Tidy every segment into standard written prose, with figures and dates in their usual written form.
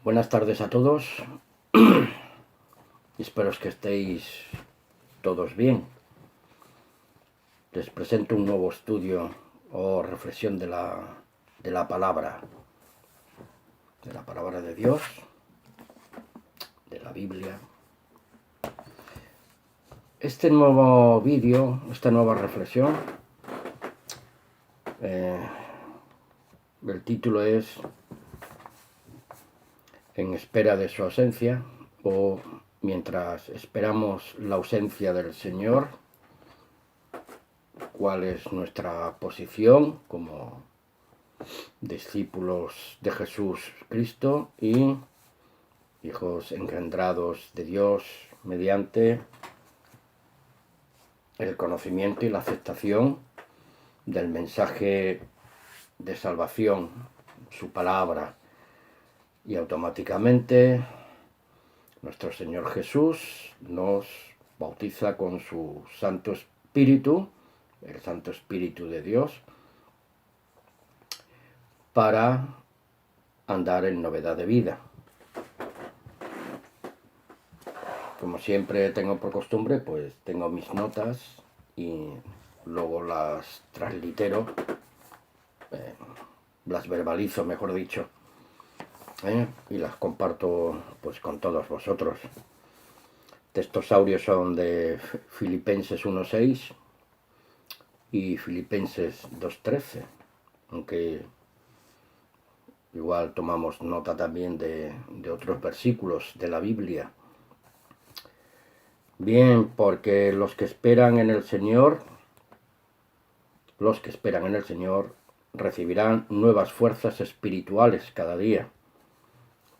Buenas tardes a todos. Espero que estéis todos bien. Les presento un nuevo estudio o reflexión de la palabra de Dios, de la Biblia. Este nuevo vídeo, esta nueva reflexión, el título es En espera de su ausencia, o mientras esperamos la ausencia del Señor, cuál es nuestra posición como discípulos de Jesús Cristo y hijos engendrados de Dios mediante el conocimiento y la aceptación del mensaje de salvación, su palabra, y automáticamente nuestro Señor Jesús nos bautiza con su Santo Espíritu, el Santo Espíritu de Dios, para andar en novedad de vida. Como siempre tengo por costumbre, pues tengo mis notas y luego las translitero, las verbalizo, mejor dicho, y las comparto pues con todos vosotros. Textos audios son de Filipenses 1.6 y Filipenses 2.13, aunque igual tomamos nota también de otros versículos de la Biblia. Bien, porque los que esperan en el Señor recibirán nuevas fuerzas espirituales cada día.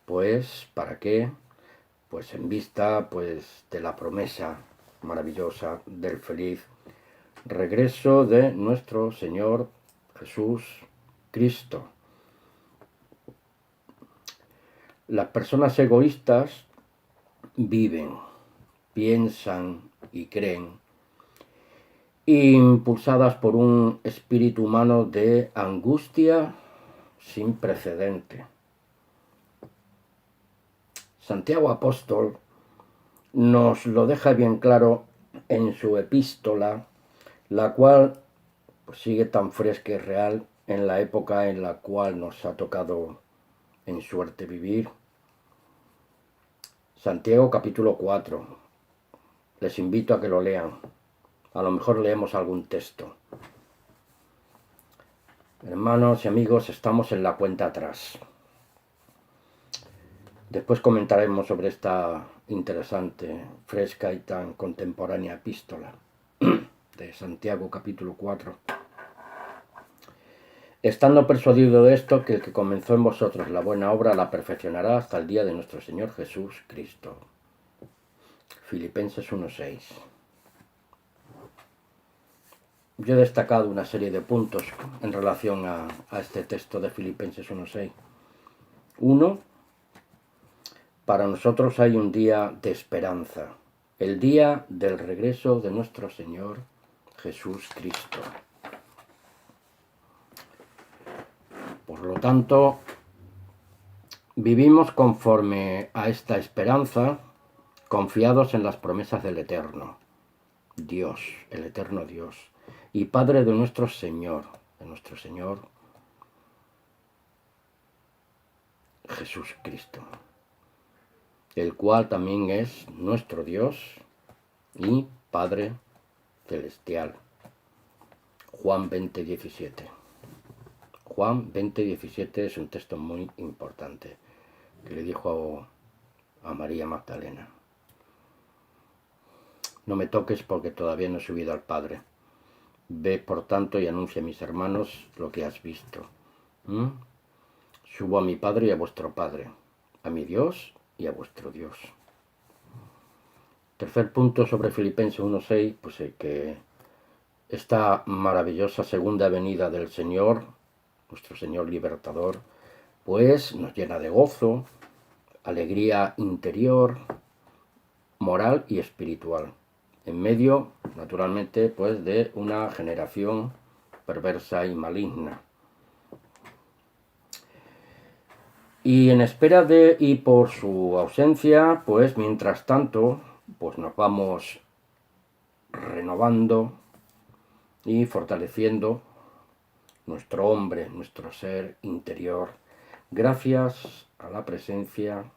Pues, ¿para qué? Pues en vista de la promesa maravillosa del feliz regreso de nuestro Señor Jesús Cristo. Las personas egoístas viven, piensan y creen, impulsadas por un espíritu humano de angustia sin precedente. Santiago Apóstol nos lo deja bien claro en su epístola, la cual sigue tan fresca y real en la época en la cual nos ha tocado en suerte vivir. Santiago capítulo 4. Les invito a que lo lean. A lo mejor leemos algún texto. Hermanos y amigos, estamos en la cuenta atrás. Después comentaremos sobre esta interesante, fresca y tan contemporánea epístola de Santiago capítulo 4. Estando persuadido de esto, que el que comenzó en vosotros la buena obra la perfeccionará hasta el día de nuestro Señor Jesús Cristo. Filipenses 1.6. Yo he destacado una serie de puntos en relación a este texto de Filipenses 1.6. 1. Para nosotros hay un día de esperanza, el día del regreso de nuestro Señor Jesús Cristo. Por lo tanto, vivimos conforme a esta esperanza, confiados en las promesas del Eterno Dios, el Eterno Dios, y Padre de nuestro Señor Jesús Cristo, el cual también es nuestro Dios y Padre Celestial. Juan 20:17. Juan 20:17 es un texto muy importante que le dijo a María Magdalena: no me toques porque todavía no he subido al Padre. Ve por tanto y anuncia a mis hermanos lo que has visto. Subo a mi Padre y a vuestro Padre, a mi Dios y a vuestro Dios. Tercer punto sobre Filipenses 1.6, pues que esta maravillosa segunda venida del Señor, nuestro Señor libertador, pues nos llena de gozo, alegría interior, moral y espiritual, en medio, naturalmente, pues de una generación perversa y maligna. Y en espera de, y por su ausencia, pues mientras tanto, pues nos vamos renovando y fortaleciendo nuestro hombre, nuestro ser interior, gracias a la presencia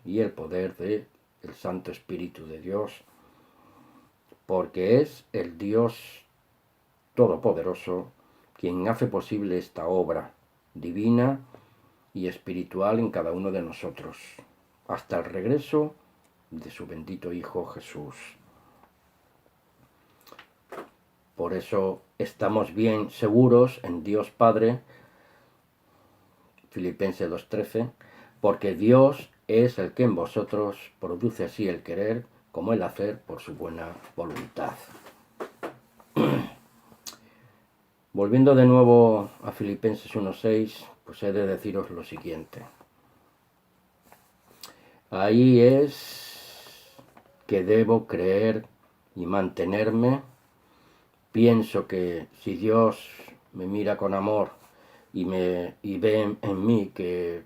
y el poder del Santo Espíritu de Dios, porque es el Dios Todopoderoso quien hace posible esta obra divina y espiritual en cada uno de nosotros, hasta el regreso de su bendito Hijo Jesús. Por eso estamos bien seguros en Dios Padre, Filipenses 2:13, porque Dios es el que en vosotros produce así el querer como el hacer por su buena voluntad. Volviendo de nuevo a Filipenses 1:6, pues he de deciros lo siguiente. Ahí es que debo creer y mantenerme. Pienso que si Dios me mira con amor y ve en mí que,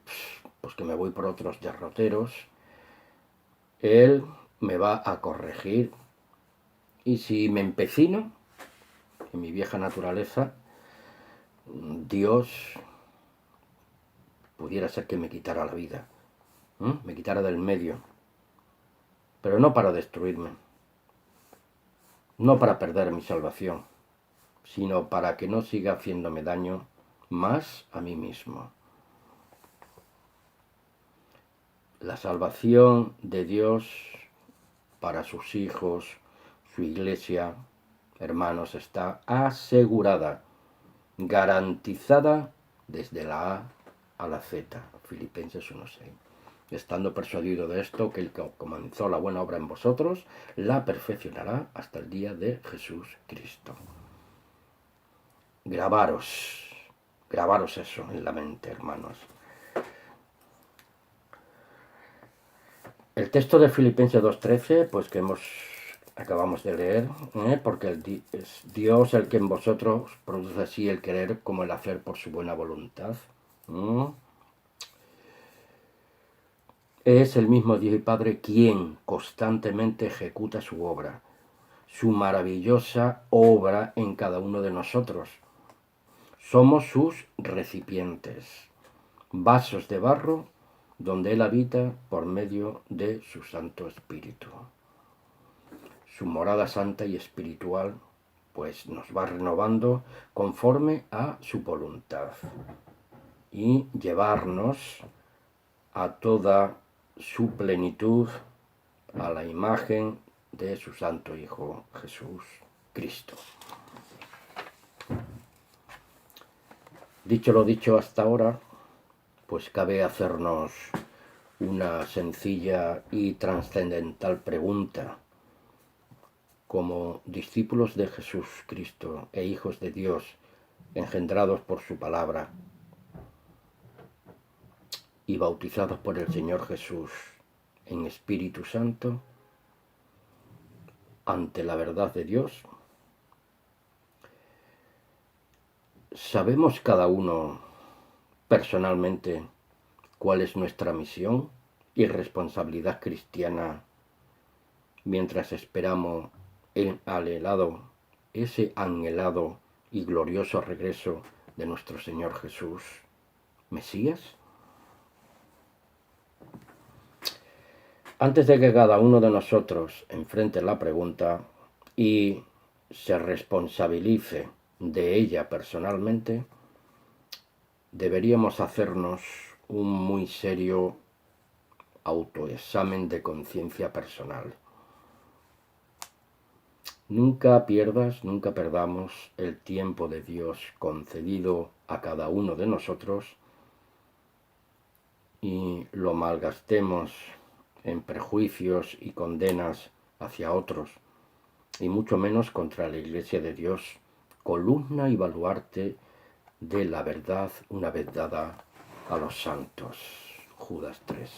pues que me voy por otros derroteros, Él me va a corregir. Y si me empecino en mi vieja naturaleza, Dios pudiera ser que me quitara la vida, me quitara del medio, pero no para destruirme, no para perder mi salvación, sino para que no siga haciéndome daño más a mí mismo. La salvación de Dios para sus hijos, su iglesia, hermanos, está asegurada, garantizada desde la A a la Z, Filipenses 1:6. Estando persuadido de esto, que el que comenzó la buena obra en vosotros, la perfeccionará hasta el día de Jesús Cristo. Grabaros eso en la mente, hermanos. El texto de Filipenses 2:13, pues que acabamos de leer, porque es Dios el que en vosotros produce así el querer como el hacer por su buena voluntad. Es el mismo Dios y Padre quien constantemente ejecuta su obra, su maravillosa obra en cada uno de nosotros. Somos sus recipientes, vasos de barro donde Él habita por medio de su Santo Espíritu. Su morada santa y espiritual, pues nos va renovando conforme a su voluntad y llevarnos a toda su plenitud, a la imagen de su Santo Hijo Jesús Cristo. Dicho lo dicho hasta ahora, pues cabe hacernos una sencilla y trascendental pregunta. Como discípulos de Jesús Cristo e hijos de Dios, engendrados por su palabra y bautizados por el Señor Jesús en Espíritu Santo, ante la verdad de Dios, ¿sabemos cada uno personalmente cuál es nuestra misión y responsabilidad cristiana mientras esperamos ese anhelado y glorioso regreso de nuestro Señor Jesús, Mesías? Antes de que cada uno de nosotros enfrente la pregunta y se responsabilice de ella personalmente, deberíamos hacernos un muy serio autoexamen de conciencia personal. Nunca perdamos el tiempo de Dios concedido a cada uno de nosotros y lo malgastemos en prejuicios y condenas hacia otros, y mucho menos contra la Iglesia de Dios, columna y baluarte de la verdad una vez dada a los santos. Judas 3.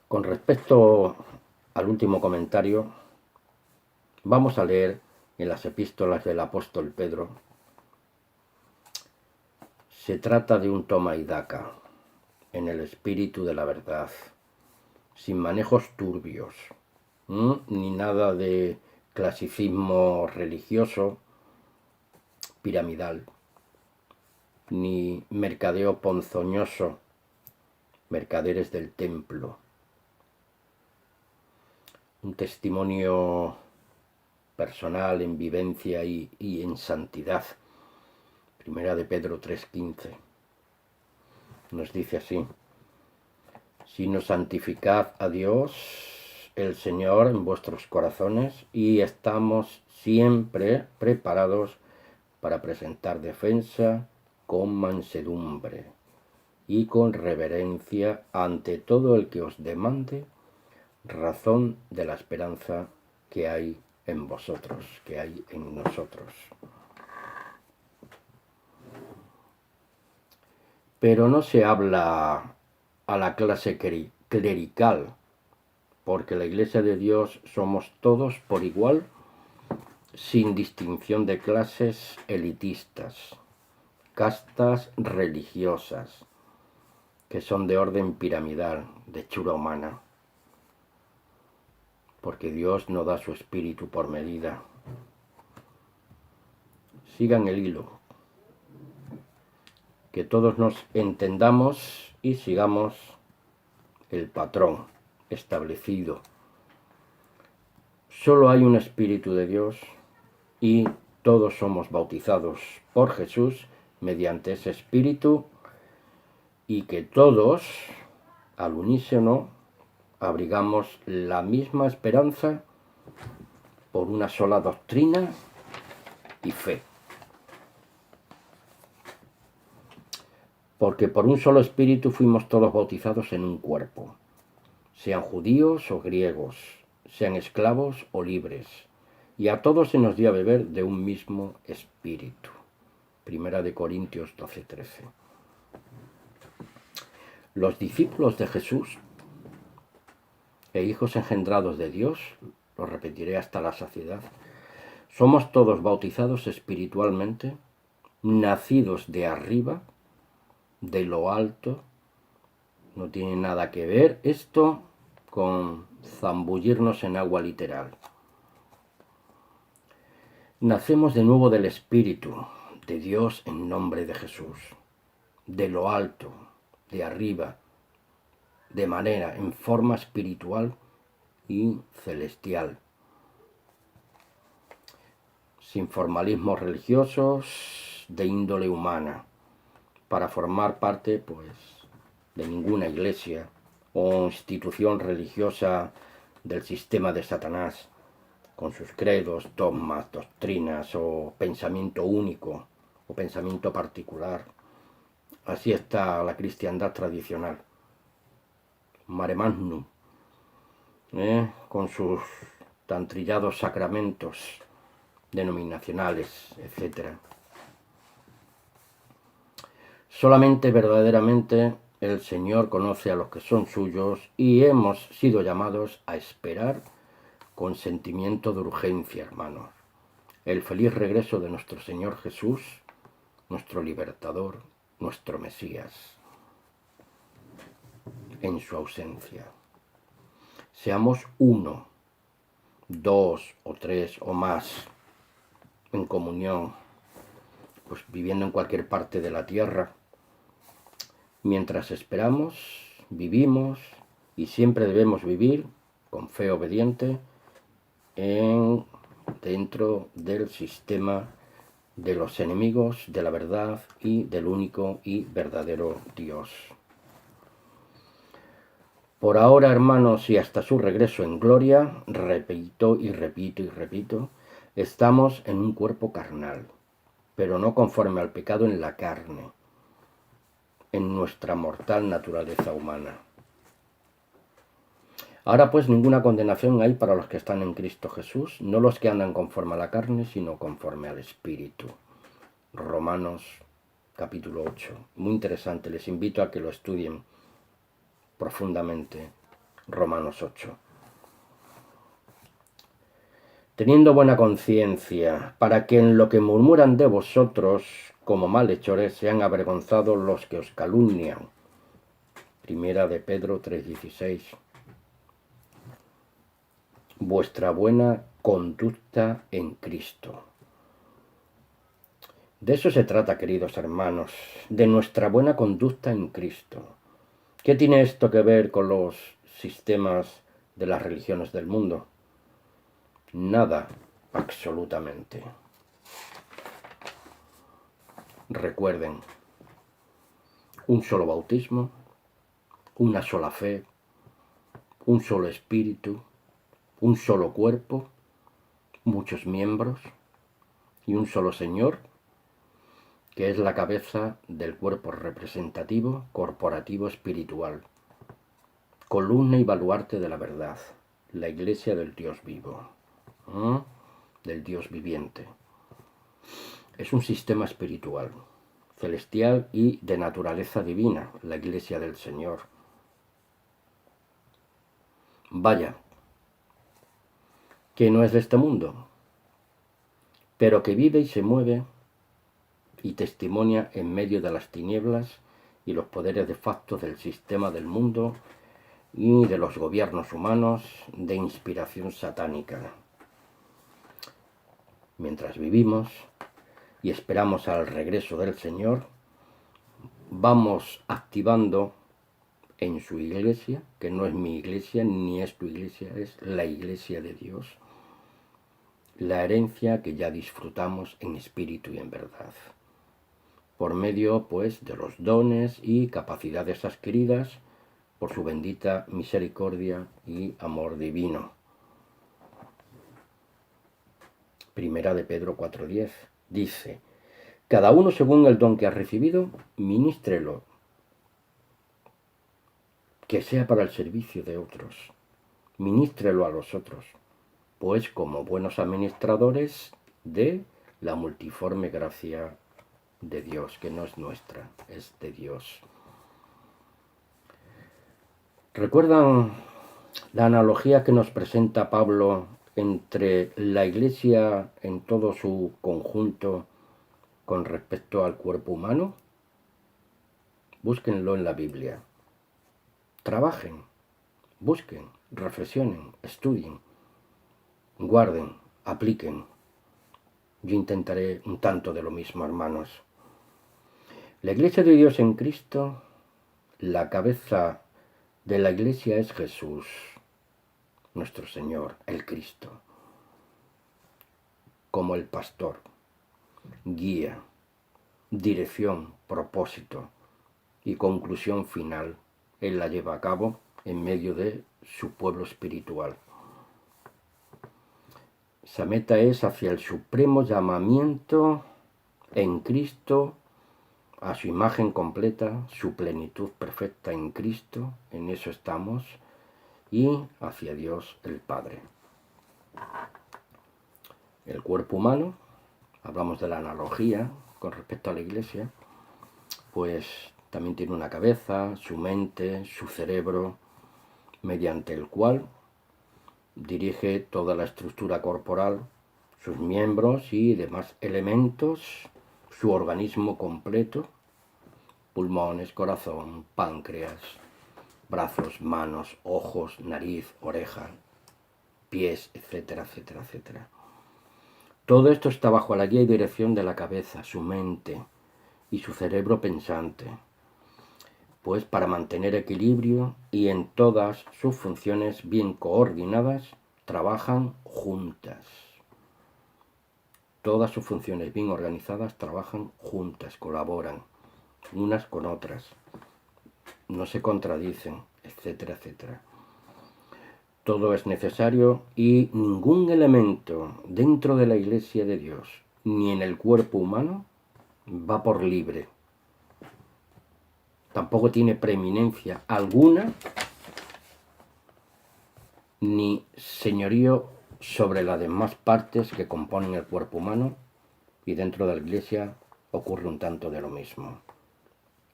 Con respecto al último comentario, vamos a leer en las epístolas del apóstol Pedro Se trata de un toma y daca en el espíritu de la verdad, sin manejos turbios, ni nada de clasicismo religioso, piramidal, ni mercadeo ponzoñoso, mercaderes del templo. Un testimonio personal en vivencia y en santidad. Primera de Pedro 3:15. Nos dice así: sino santificad a Dios, el Señor, en vuestros corazones, y estamos siempre preparados para presentar defensa con mansedumbre y con reverencia ante todo el que os demande razón de la esperanza que hay en vosotros, que hay en nosotros. Pero no se habla a la clase clerical, porque la Iglesia de Dios somos todos por igual, sin distinción de clases elitistas, castas religiosas, que son de orden piramidal, de hechura humana, porque Dios no da su espíritu por medida. Sigan el hilo, que todos nos entendamos y sigamos el patrón establecido. Solo hay un Espíritu de Dios y todos somos bautizados por Jesús mediante ese Espíritu, y que todos, al unísono, abrigamos la misma esperanza por una sola doctrina y fe. Porque por un solo Espíritu fuimos todos bautizados en un cuerpo, sean judíos o griegos, sean esclavos o libres, y a todos se nos dio a beber de un mismo Espíritu. Primera de Corintios 12:13. Los discípulos de Jesús e hijos engendrados de Dios, lo repetiré hasta la saciedad, somos todos bautizados espiritualmente, nacidos de arriba, de lo alto. No tiene nada que ver esto con zambullirnos en agua literal. Nacemos de nuevo del Espíritu de Dios en nombre de Jesús, de lo alto, de arriba, de manera, en forma espiritual y celestial, sin formalismos religiosos de índole humana, para formar parte, pues, de ninguna iglesia o institución religiosa del sistema de Satanás, con sus credos, dogmas, doctrinas o pensamiento único o pensamiento particular. Así está la cristiandad tradicional, mare magnum, con sus tan trillados sacramentos denominacionales, etc. Solamente verdaderamente el Señor conoce a los que son suyos, y hemos sido llamados a esperar con sentimiento de urgencia, hermanos, el feliz regreso de nuestro Señor Jesús, nuestro libertador, nuestro Mesías, en su ausencia. Seamos uno, dos o tres o más en comunión, pues viviendo en cualquier parte de la tierra. Mientras esperamos, vivimos, y siempre debemos vivir con fe obediente dentro del sistema de los enemigos de la verdad y del único y verdadero Dios. Por ahora, hermanos, y hasta su regreso en gloria, repito y repito y repito, estamos en un cuerpo carnal, pero no conforme al pecado en la carne, en nuestra mortal naturaleza humana. Ahora pues ninguna condenación hay para los que están en Cristo Jesús, no los que andan conforme a la carne, sino conforme al Espíritu. Romanos capítulo 8. Muy interesante, les invito a que lo estudien profundamente. Romanos 8. teniendo buena conciencia, para que en lo que murmuran de vosotros como malhechores sean avergonzados los que os calumnian. Primera de Pedro 3:16. Vuestra buena conducta en Cristo. De eso se trata, queridos hermanos, de nuestra buena conducta en Cristo. ¿Qué tiene esto que ver con los sistemas de las religiones del mundo? Nada, absolutamente. Recuerden, un solo bautismo, una sola fe, un solo espíritu, un solo cuerpo, muchos miembros y un solo Señor, que es la cabeza del cuerpo representativo, corporativo, espiritual, columna y baluarte de la verdad, la Iglesia del Dios vivo, del Dios viviente. Es un sistema espiritual, celestial y de naturaleza divina, la Iglesia del Señor. Vaya, que no es de este mundo, pero que vive y se mueve y testimonia en medio de las tinieblas y los poderes de facto del sistema del mundo y de los gobiernos humanos de inspiración satánica. Mientras vivimos y esperamos al regreso del Señor, vamos activando en su iglesia, que no es mi iglesia ni es tu iglesia, es la iglesia de Dios, la herencia que ya disfrutamos en espíritu y en verdad, por medio, pues, de los dones y capacidades adquiridas por su bendita misericordia y amor divino. Primera de Pedro 4:10 dice: cada uno según el don que ha recibido, ministrelo, que sea para el servicio de otros. Ministrelo a los otros, pues como buenos administradores de la multiforme gracia de Dios, que no es nuestra, es de Dios. ¿Recuerdan la analogía que nos presenta Pablo entre la Iglesia en todo su conjunto con respecto al cuerpo humano? Búsquenlo en la Biblia. Trabajen, busquen, reflexionen, estudien, guarden, apliquen. Yo intentaré un tanto de lo mismo, hermanos. La Iglesia de Dios en Cristo, la cabeza de la Iglesia es Jesús, nuestro Señor, el Cristo, como el pastor, guía, dirección, propósito y conclusión final. Él la lleva a cabo en medio de su pueblo espiritual. Esa meta es hacia el supremo llamamiento en Cristo, a su imagen completa, su plenitud perfecta en Cristo, en eso estamos, y hacia Dios el Padre. El cuerpo humano, hablamos de la analogía con respecto a la Iglesia, pues también tiene una cabeza, su mente, su cerebro, mediante el cual dirige toda la estructura corporal, sus miembros y demás elementos, su organismo completo, pulmones, corazón, páncreas, brazos, manos, ojos, nariz, oreja, pies, etcétera, etcétera, etcétera. Todo esto está bajo la guía y dirección de la cabeza, su mente y su cerebro pensante, pues para mantener equilibrio y en todas sus funciones bien coordinadas, trabajan juntas. Todas sus funciones bien organizadas trabajan juntas, colaboran unas con otras, no se contradicen, etcétera, etcétera. Todo es necesario y ningún elemento dentro de la Iglesia de Dios, ni en el cuerpo humano, va por libre. Tampoco tiene preeminencia alguna ni señorío sobre las demás partes que componen el cuerpo humano, y dentro de la Iglesia ocurre un tanto de lo mismo.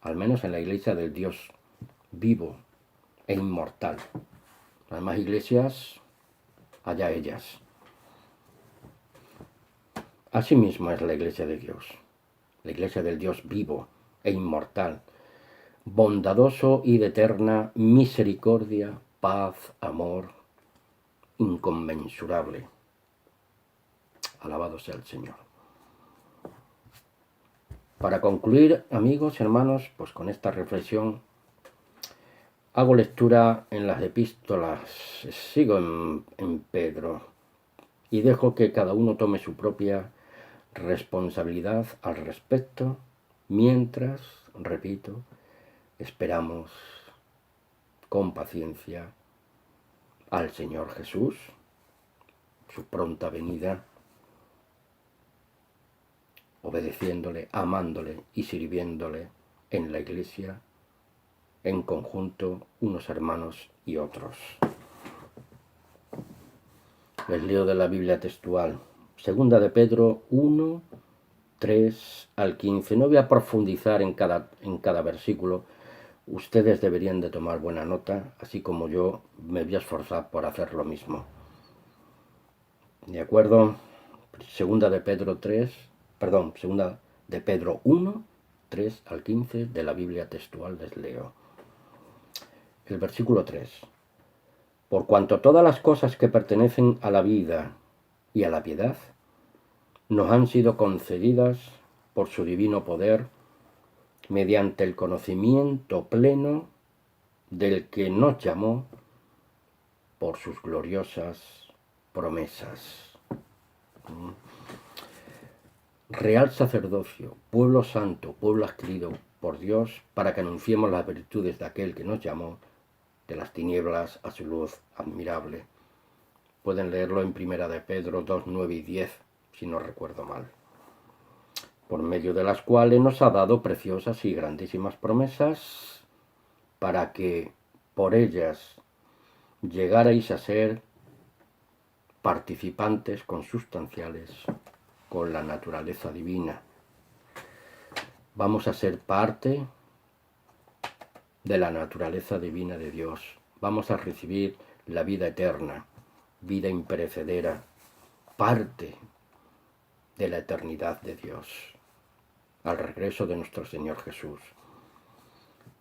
Al menos en la Iglesia del Dios vivo e inmortal. Las demás iglesias, allá ellas. Así mismo es la Iglesia de Dios, la Iglesia del Dios vivo e inmortal, bondadoso y de eterna misericordia, paz, amor, inconmensurable. Alabado sea el Señor. Para concluir, amigos y hermanos, pues con esta reflexión, hago lectura en las epístolas, sigo en Pedro, y dejo que cada uno tome su propia responsabilidad al respecto, mientras, repito, esperamos con paciencia al Señor Jesús, su pronta venida, obedeciéndole, amándole y sirviéndole en la Iglesia, en conjunto, unos hermanos y otros. Les leo de la Biblia textual, segunda de Pedro 1, 3 al 15. No voy a profundizar en cada versículo. Ustedes deberían de tomar buena nota, así como yo me voy a esforzar por hacer lo mismo. ¿De acuerdo? Segunda de Pedro 1, 3 al 15 de la Biblia textual les leo. El versículo 3. Por cuanto todas las cosas que pertenecen a la vida y a la piedad nos han sido concedidas por su divino poder mediante el conocimiento pleno del que nos llamó por sus gloriosas promesas. Real sacerdocio, pueblo santo, pueblo adquirido por Dios, para que anunciemos las virtudes de aquel que nos llamó de las tinieblas a su luz admirable. Pueden leerlo en Primera de Pedro 2, 9 y 10, si no recuerdo mal. Por medio de las cuales nos ha dado preciosas y grandísimas promesas, para que por ellas llegarais a ser participantes consustanciales con la naturaleza divina. Vamos a ser parte de la naturaleza divina de Dios. Vamos a recibir la vida eterna, vida imperecedera, parte de la eternidad de Dios, al regreso de nuestro Señor Jesús.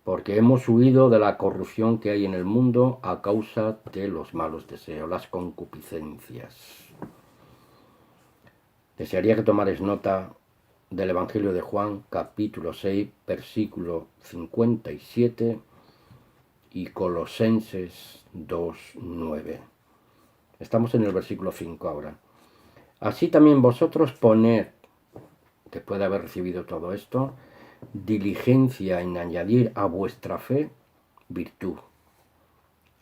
Porque hemos huido de la corrupción que hay en el mundo a causa de los malos deseos, las concupiscencias. Desearía que tomarais nota del Evangelio de Juan, capítulo 6, versículo 57 y Colosenses 2, 9. Estamos en el versículo 5 ahora. Así también vosotros poned, después de haber recibido todo esto, diligencia en añadir a vuestra fe virtud.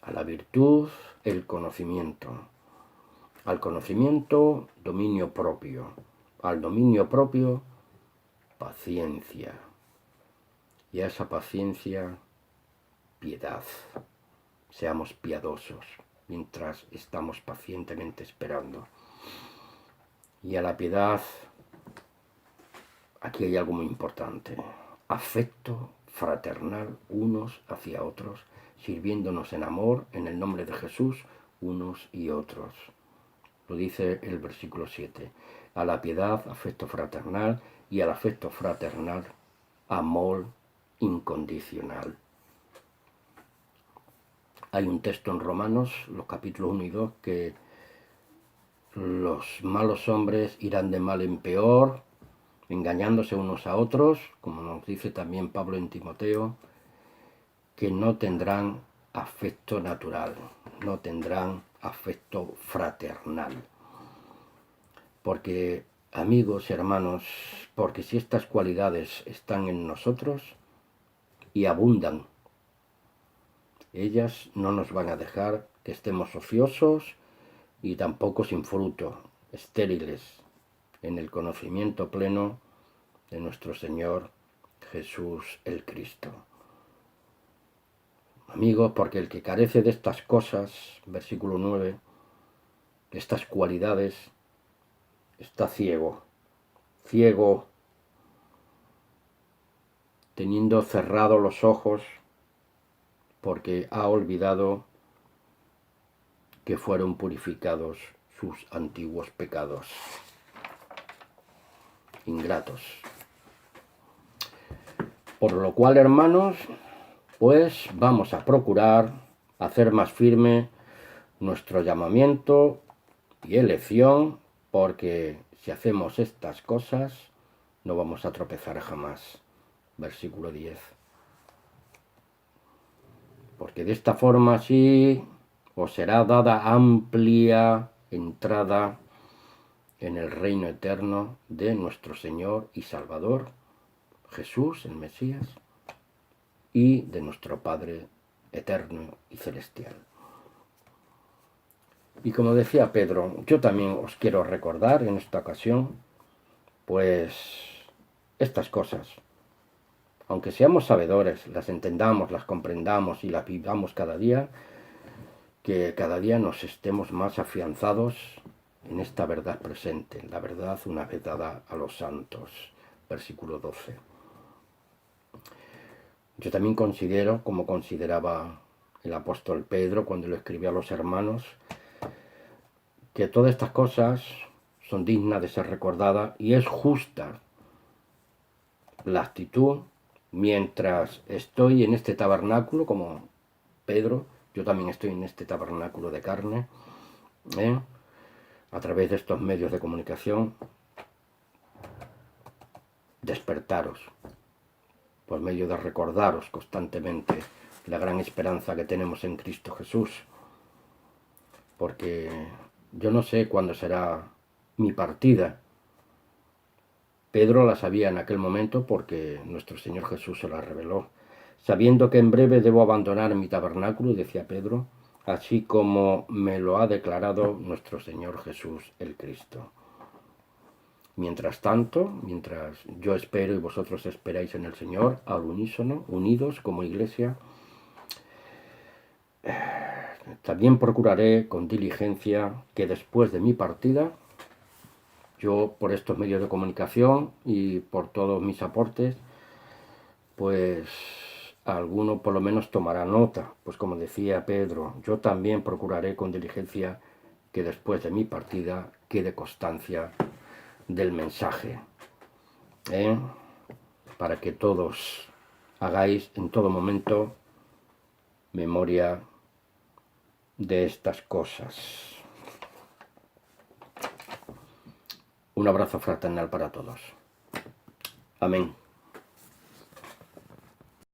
A la virtud, el conocimiento. Al conocimiento, dominio propio. Al dominio propio, paciencia. Y a esa paciencia, piedad. Seamos piadosos mientras estamos pacientemente esperando. Y a la piedad, aquí hay algo muy importante. Afecto fraternal unos hacia otros, sirviéndonos en amor, en el nombre de Jesús, unos y otros. Lo dice el versículo 7. A la piedad, afecto fraternal, y al afecto fraternal, amor incondicional. Hay un texto en Romanos, los capítulos 1 y 2, que los malos hombres irán de mal en peor, engañándose unos a otros, como nos dice también Pablo en Timoteo, que no tendrán afecto natural, no tendrán afecto fraternal. Porque, amigos y hermanos, porque si estas cualidades están en nosotros y abundan, ellas no nos van a dejar que estemos ociosos y tampoco sin fruto, estériles, en el conocimiento pleno de nuestro Señor Jesús el Cristo. Amigos, porque el que carece de estas cosas, versículo 9, de estas cualidades, está ciego, teniendo cerrados los ojos, porque ha olvidado que fueron purificados sus antiguos pecados. ingratos. Por lo cual, hermanos, pues vamos a procurar hacer más firme nuestro llamamiento y elección, porque si hacemos estas cosas no vamos a tropezar jamás. Versículo 10. Porque de esta forma sí os será dada amplia entrada en el reino eterno de nuestro Señor y Salvador, Jesús, el Mesías, y de nuestro Padre eterno y celestial. Y como decía Pedro, yo también os quiero recordar en esta ocasión, pues, estas cosas. Aunque seamos sabedores, las entendamos, las comprendamos y las vivamos cada día, que cada día nos estemos más afianzados en esta verdad presente, la verdad una vez dada a los santos. Versículo 12. Yo también considero, como consideraba el apóstol Pedro cuando lo escribió a los hermanos, que todas estas cosas son dignas de ser recordadas y es justa la actitud mientras estoy en este tabernáculo, como Pedro, yo también estoy en este tabernáculo de carne, a través de estos medios de comunicación, despertaros, por medio de recordaros constantemente la gran esperanza que tenemos en Cristo Jesús, porque yo no sé cuándo será mi partida. Pedro la sabía en aquel momento porque nuestro Señor Jesús se la reveló. Sabiendo que en breve debo abandonar mi tabernáculo, decía Pedro, así como me lo ha declarado nuestro Señor Jesús el Cristo. Mientras tanto, mientras yo espero y vosotros esperáis en el Señor, al unísono, unidos como iglesia, también procuraré con diligencia que después de mi partida, yo por estos medios de comunicación y por todos mis aportes, pues alguno por lo menos tomará nota. Pues como decía Pedro, yo también procuraré con diligencia que después de mi partida quede constancia del mensaje, para que todos hagáis en todo momento memoria de estas cosas. Un abrazo fraternal para todos. Amén.